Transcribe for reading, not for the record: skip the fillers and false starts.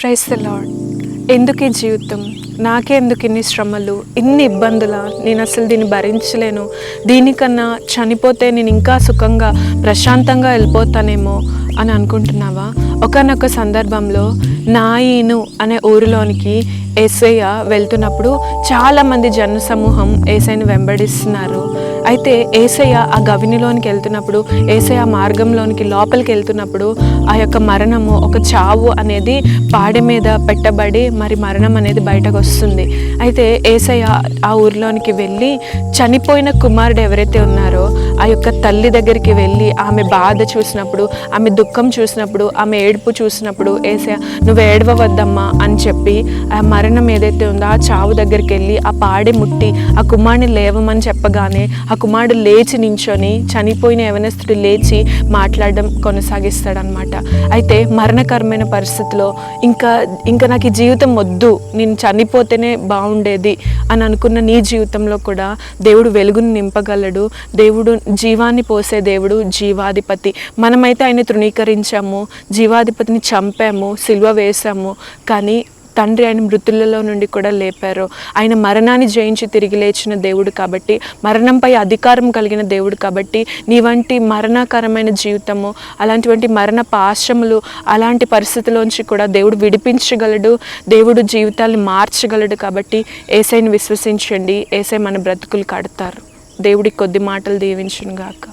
Praise the lord. ఎందుకు ఈ జీవితం, నాకే ఎందుకు ఇన్ని శ్రమలు, ఇన్ని ఇబ్బందుల, నేను అసలు దీన్ని భరించలేను, దీనికన్నా చనిపోతే నేను ఇంకా సుఖంగా ప్రశాంతంగా వెళ్ళిపోతానేమో అని అనుకుంటున్నావా? ఒకానొక సందర్భంలో నాయీను అనే ఊరిలోనికి యేసయ్య వెళ్తున్నప్పుడు చాలామంది జన సమూహం యేసయ్యని వెంబడిస్తున్నారు. అయితే యేసయ్య ఆ గవినిలోనికి వెళ్తున్నప్పుడు, యేసయ్య మార్గంలోనికి లోపలికి వెళ్తున్నప్పుడు ఆ యొక్క మరణము, ఒక చావు అనేది పాడె మీద పెట్టబడి మరి మరణం అనేది బయటకు వస్తుంది. అయితే యేసయ్య ఆ ఊరిలోనికి వెళ్ళి చనిపోయిన కుమారుడు ఎవరైతే ఉన్నారో ఆ యొక్క తల్లి దగ్గరికి వెళ్ళి ఆమె బాధ చూసినప్పుడు, ఆమె దుఃఖం చూసినప్పుడు, ఆమె ఏడుపు చూసినప్పుడు యేసయ్య నువ్వు ఏడవవద్దమ్మా అని చెప్పి ఆ మరణం ఏదైతే ఉందో ఆ చావు దగ్గరికి వెళ్ళి ఆ పాడె ముట్టి ఆ కుమారుని లేవమని చెప్పగానే ఆ కుమారుడు లేచి నించొని, చనిపోయిన యవనస్తుడు లేచి మాట్లాడడం కొనసాగిస్తాడనమాట. అయితే మరణకరమైన పరిస్థితిలో ఇంకా నాకు ఈ జీవితం వద్దు, నేను చనిపోతేనే బాగుండేది అని అనుకున్న నీ జీవితంలో కూడా దేవుడు వెలుగుని నింపగలడు. దేవుడు జీవాన్ని పోసే దేవుడు, జీవాధిపతి. మనమైతే ఆయన తృణీకరించాము, జీవాధిపతిని చంపాము, సిలువ వేశాము, కానీ తండ్రి ఆయన మృతులలో నుండి కూడా లేపారు. ఆయన మరణాన్ని జయించి తిరిగి లేచిన దేవుడు కాబట్టి, మరణంపై అధికారం కలిగిన దేవుడు కాబట్టి, నీ వంటి మరణకరమైన జీవితము, అలాంటివంటి మరణ పాశములు, అలాంటి పరిస్థితుల్లోంచి కూడా దేవుడు విడిపించగలడు. దేవుడు జీవితాన్ని మార్చగలడు. కాబట్టి యేసయ్యని విశ్వసించండి. యేసయ్య మన బ్రతుకులు కడతారు. దేవుడి కొద్ది మాటలు దీవించును గాక.